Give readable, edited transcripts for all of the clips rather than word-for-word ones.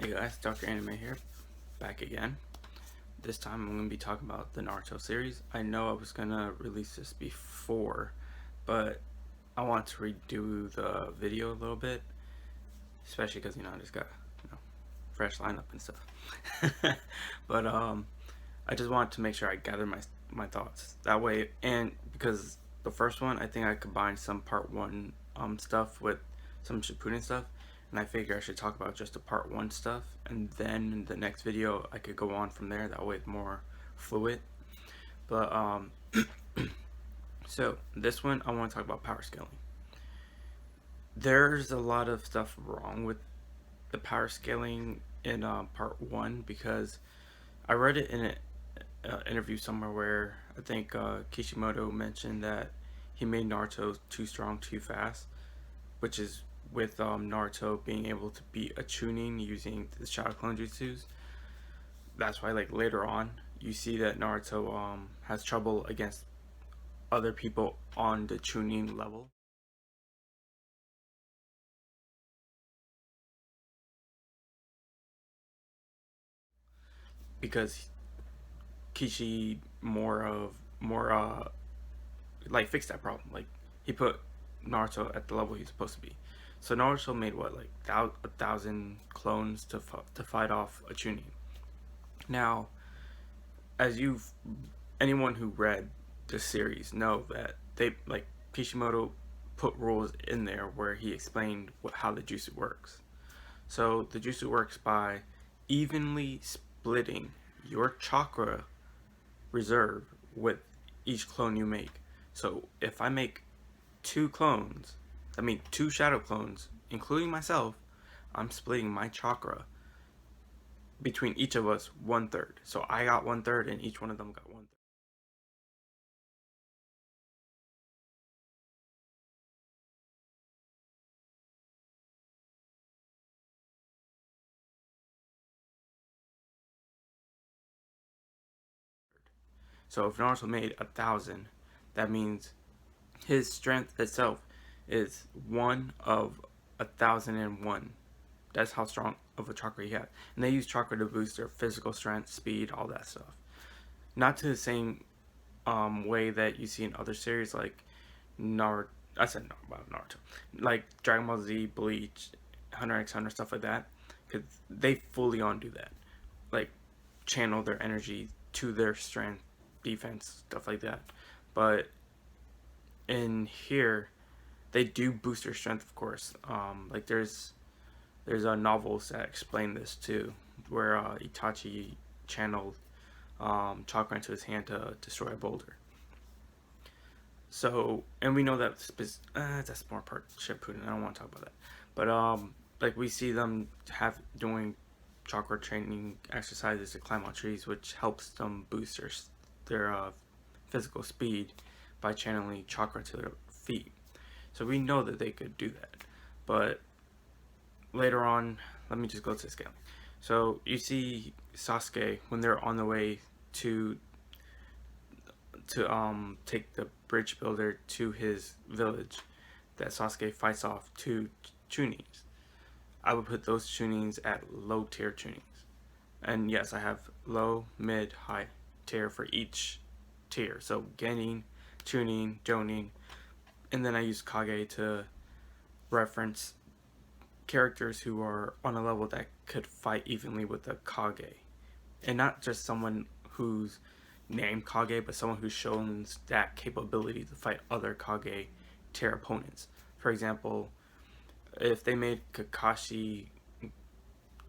Hey guys, Dr. Anime here, back again. This time I'm going to be talking about the Naruto series. I know I was going to release this before, but I want to redo the video a little bit, especially because, I just got, fresh lineup and stuff. But I just wanted to make sure I gather my thoughts. That way, and because the first one, I think I combined some part 1 stuff with some Shippuden stuff, and I figure I should talk about just the part 1 stuff, and then in the next video I could go on from there. That way it's more fluid. But so this one I want to talk about power scaling. There's a lot of stuff wrong with the power scaling in part 1, because I read it in an interview somewhere where I think Kishimoto mentioned that he made Naruto too strong too fast, which is with Naruto being able to beat a Chunin using the Shadow Clone Jutsus. That's why, like, later on you see that Naruto has trouble against other people on the Chunin level. Because Kishi more like fixed that problem. Like, he put Naruto at the level he's supposed to be. So Naruto made what, like 1,000 clones to fight off a Chunin. Now, as anyone who read the series know that they, like, Kishimoto put rules in there where he explained how the jutsu works. So the jutsu works by evenly splitting your chakra reserve with each clone you make. So if I make 2 clones, I mean 2 shadow clones, including myself, I'm splitting my chakra between each of us 1/3. So I got 1/3 and each one of them got 1/3. So if Naruto made 1,000, that means his strength itself is 1 of 1,001. That's how strong of a chakra he had. And they use chakra to boost their physical strength, speed, all that stuff. Not to the same way that you see in other series like Naruto. I said Naruto, like Dragon Ball Z, Bleach, Hunter x Hunter, stuff like that, because they fully on do that, like channel their energy to their strength, defense, stuff like that. But in here, they do boost their strength, of course. Like there's novels that explain this too, where Itachi channeled chakra into his hand to destroy a boulder. So, and we know that that's more part Shippuden. I don't want to talk about that. But like we see them doing chakra training exercises to climb on trees, which helps them boost their physical speed by channeling chakra to their feet. So we know that they could do that. But later on, let me just go to the scaling. So you see Sasuke when they're on the way to take the bridge builder to his village, that Sasuke fights off 2 Chunins. I would put those Chunins at low tier Chunins. And yes, I have low, mid, high tier for each tier. So Genin, Chunin, Jounin, and then I use Kage to reference characters who are on a level that could fight evenly with the Kage. And not just someone who's named Kage, but someone who's shown that capability to fight other Kage tier opponents. For example, if they made Kakashi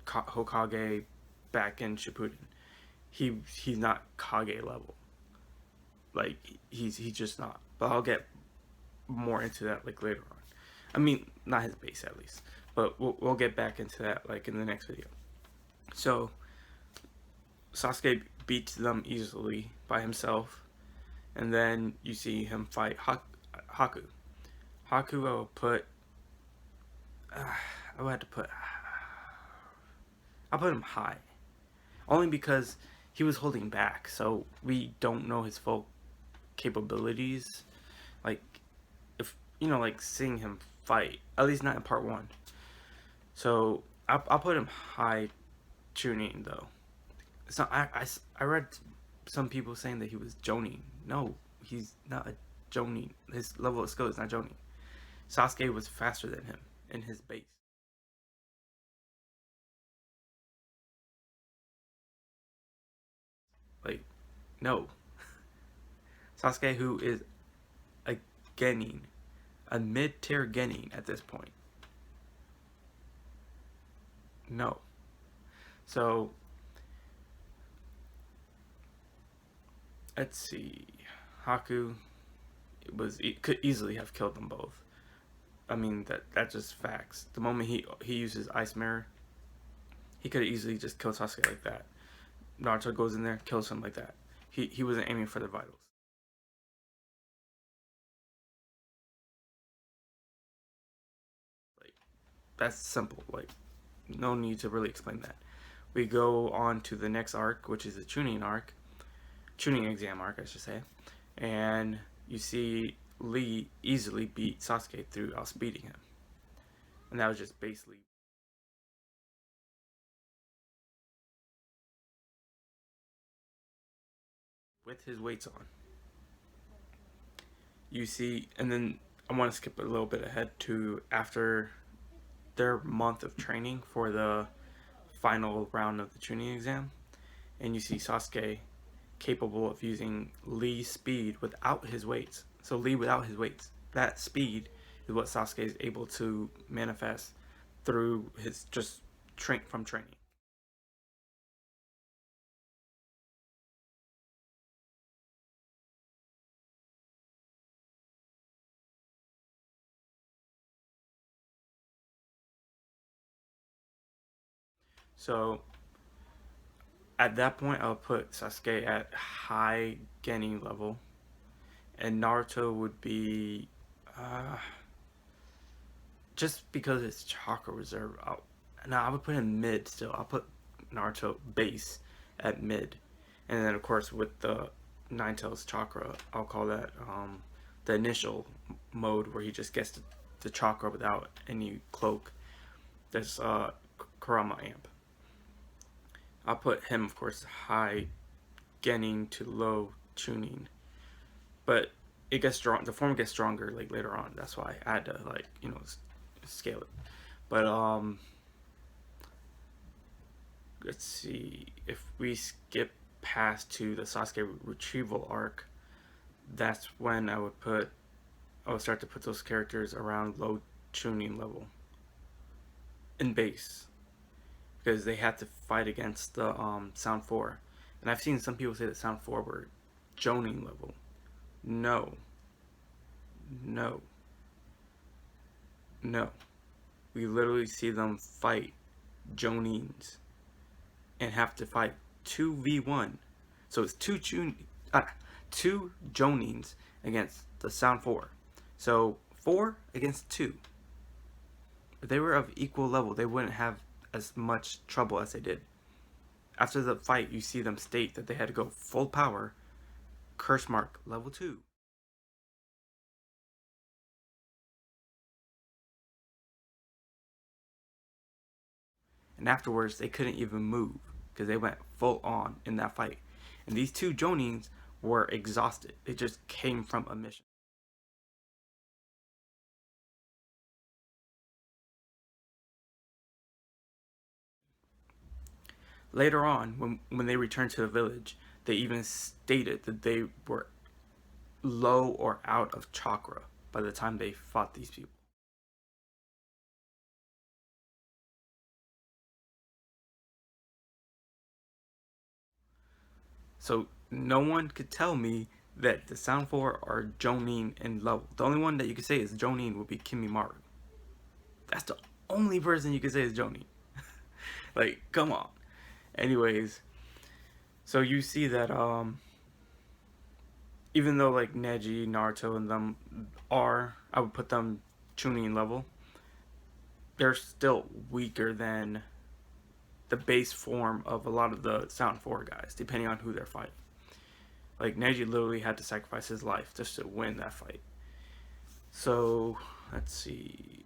Hokage back in Shippuden, he's not Kage level. Like, he's just not. But I'll get more into that, like, later on. I mean, not his base at least, but we'll get back into that, like, in the next video. So Sasuke beats them easily by himself, and then you see him fight Haku. Haku, I'll put him high, only because he was holding back, so we don't know his full capabilities. Like, if like seeing him fight, at least not in part 1. So I'll put him high Chunin though. So I read some people saying that he was Jounin. No, he's not a Jounin. His level of skill is not Jounin. Sasuke was faster than him in his base. Like, no. Sasuke, who is a Genin, a mid-tier Genin at this point. No. So, let's see. Haku could easily have killed them both. I mean, that's just facts. The moment he uses Ice Mirror, he could have easily just killed Sasuke like that. Naruto goes in there, kills him like that. He wasn't aiming for the vitals. Like, that's simple. Like, no need to really explain that. We go on to the next arc, which is the Chunin arc, Chunin exam arc, I should say, and you see Lee easily beat Sasuke through outspeeding him, and that was just basically with his weights on. You see, and then I want to skip a little bit ahead to after their month of training for the final round of the Chunin exam, and you see Sasuke capable of using Lee's speed without his weights. So Lee without his weights. That speed is what Sasuke is able to manifest through his just from training. So at that point, I'll put Sasuke at high Genin level, and Naruto would be just because it's chakra reserve. I would put him mid still. I'll put Naruto base at mid, and then of course with the Nine Tails chakra, I'll call that the initial mode where he just gets the chakra without any cloak. There's Kurama amp. I'll put him, of course, high Genin to low Chunin, but it gets strong. The form gets stronger like later on. That's why I had to scale it. But let's see, if we skip past to the Sasuke retrieval arc, that's when I would start to put those characters around low Chunin level in base, because they had to fight against the Sound 4. And I've seen some people say that Sound 4 were Jounin level. No. No. No. We literally see them fight Jounins and have to fight 2v1. So it's two Jounins against the Sound 4. So 4 against 2. If they were of equal level, they wouldn't have as much trouble as they did. After the fight, you see them state that they had to go full power, curse mark level 2. And afterwards, they couldn't even move because they went full on in that fight. And these two Jounins were exhausted. They just came from a mission. Later on, when they returned to the village, they even stated that they were low or out of chakra by the time they fought these people. So no one could tell me that the Sound 4 are Jounin and level. The only one that you could say is Jounin would be Kimimaru. That's the only person you could say is Jounin. Like, come on. Anyways, so you see that even though like Neji, Naruto, and them I would put them Chunin level, they're still weaker than the base form of a lot of the Sound 4 guys, depending on who they're fighting. Like, Neji literally had to sacrifice his life just to win that fight. So, let's see.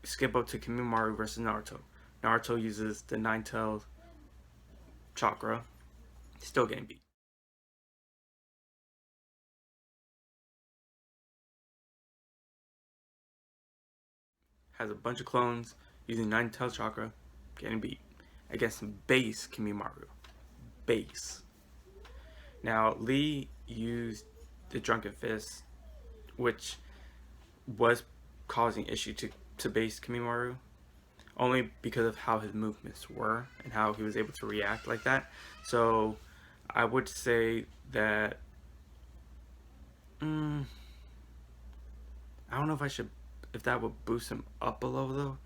Skip up to Kimimaru versus Naruto. Naruto uses the Nine Tails chakra, still getting beat. Has a bunch of clones using 9 tail chakra, getting beat against some base Kimimaru. Base. Now Lee used the Drunken Fist, which was causing issue to base Kimimaru, only because of how his movements were and how he was able to react like that. So I would say that I don't know if that would boost him up a level though,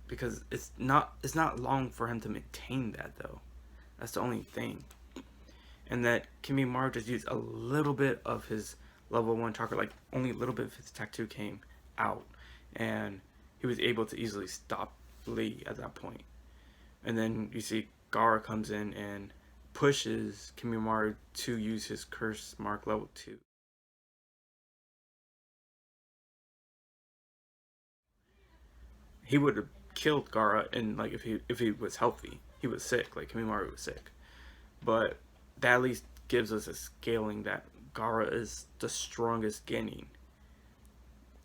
because it's not long for him to maintain that though. That's the only thing. And that Kimimaru just used a little bit of his level 1 chakra, like only a little bit of his attack 2 came out, and he was able to easily stop Lee at that point. And then you see Gaara comes in and pushes Kimimaru to use his curse mark level 2. He would have killed Gaara, and like if he was healthy, he was sick. Like Kimimaru was sick, but that at least gives us a scaling that Gaara is the strongest Genin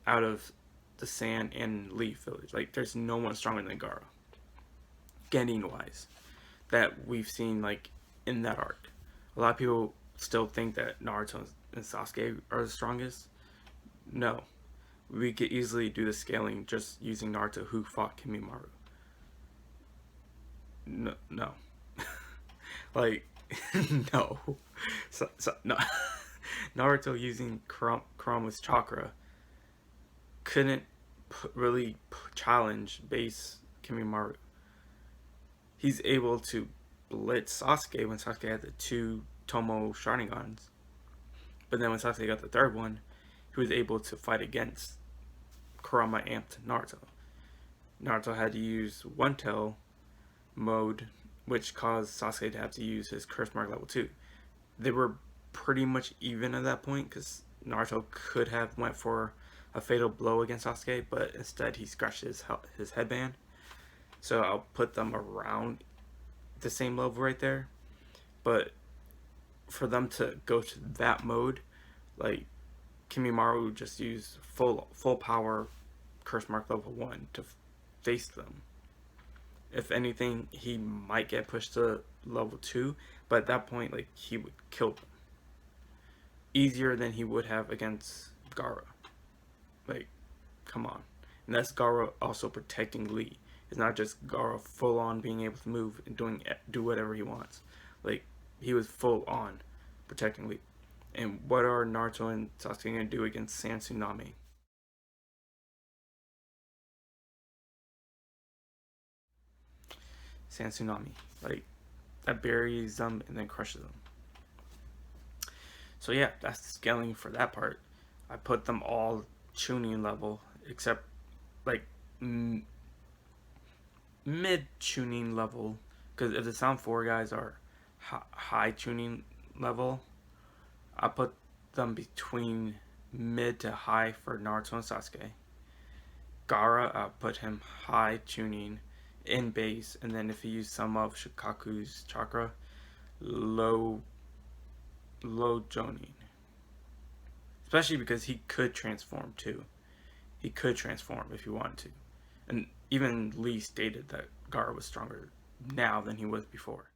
out of the Sand and Leaf Village. Like there's no one stronger than Gaara, Genin wise, that we've seen like in that arc. A lot of people still think that Naruto and Sasuke are the strongest. No, we could easily do the scaling just using Naruto, who fought Kimimaru. No. Like, no. No. Naruto using Kurama's chakra couldn't really challenge base Kimimaru. He's able to blitz Sasuke when Sasuke had the 2 Tomo Sharingans. But then when Sasuke got the 3rd one, he was able to fight against Kurama amped Naruto. Naruto had to use One Tail mode, which caused Sasuke to have to use his curse mark level 2. They were pretty much even at that point, because Naruto could have went for a fatal blow against Sasuke, but instead he scratched his headband. So I'll put them around the same level right there. But for them to go to that mode, like Kimimaru just used full power curse mark level 1 to face them. If anything, he might get pushed to level 2, but at that point, like, he would kill them easier than he would have against Gaara. Like, come on. And that's Gaara also protecting Lee. It's not just Gaara full on being able to move and do whatever he wants. Like, he was full on protecting Lee. And what are Naruto and Sasuke going to do against Sand Tsunami? Sand Tsunami. Like, that buries them and then crushes them. So yeah, that's the scaling for that part. I put them all Chunin level, except like mid Chunin level. Because if the Sound 4 guys are high Chunin level, I put them between mid to high for Naruto and Sasuke. Gaara, I put him high Chunin in base, and then if he used some of Shikaku's chakra, low Jounin. Especially because he could transform too. He could transform if he wanted to. And even Lee stated that Gaara was stronger now than he was before.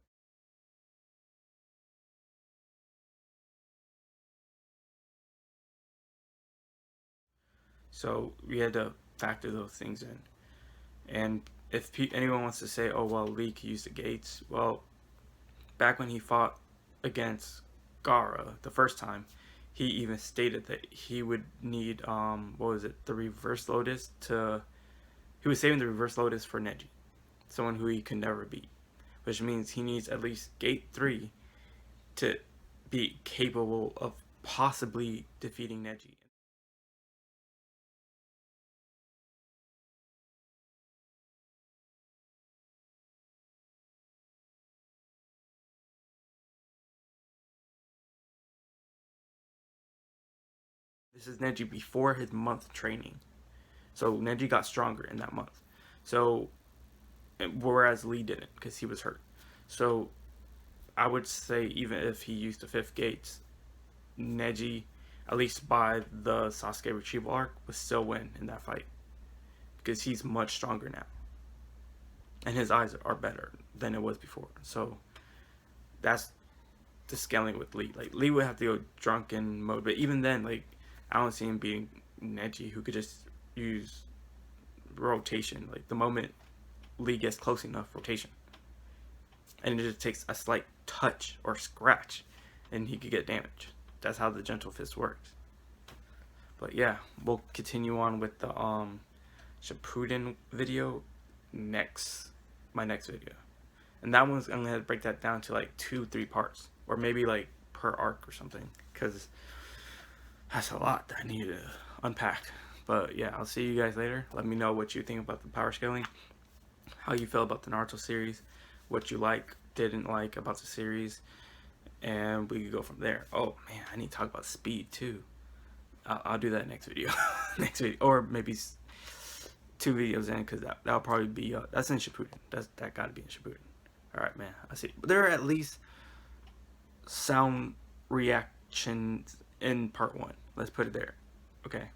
So we had to factor those things in. And if anyone wants to say, oh, well, Lee could use the gates, well, back when he fought against Gaara the first time, he even stated that he would need, the reverse lotus he was saving the reverse lotus for Neji, someone who he could never beat, which means he needs at least gate 3 to be capable of possibly defeating Neji. This is Neji before his month training. So Neji got stronger in that month. So, whereas Lee didn't, because he was hurt. So I would say even if he used the fifth gates, Neji, at least by the Sasuke retrieval arc, would still win in that fight because he's much stronger now, and his eyes are better than it was before. So that's the scaling with Lee. Like Lee would have to go drunken mode, but even then, like I don't see him beating Neji, who could just use rotation. Like the moment Lee gets close enough, rotation, and it just takes a slight touch or scratch, and he could get damage. That's how the gentle fist works. But yeah, we'll continue on with the Shippuden video my next video, and that one's I'm gonna break that down to like 2-3 parts, or maybe like per arc or something, because that's a lot that I need to unpack. But yeah, I'll see you guys later. Let me know what you think about the power scaling, how you feel about the Naruto series, what you didn't like about the series, and we can go from there. Oh man, I need to talk about speed too. I'll do that next video. Next video, or maybe 2 videos in, because that'll probably be that's in Shippuden. That gotta be in Shippuden. All right, man. I see. There are at least sound reactions in part 1. Let's put it there. Okay.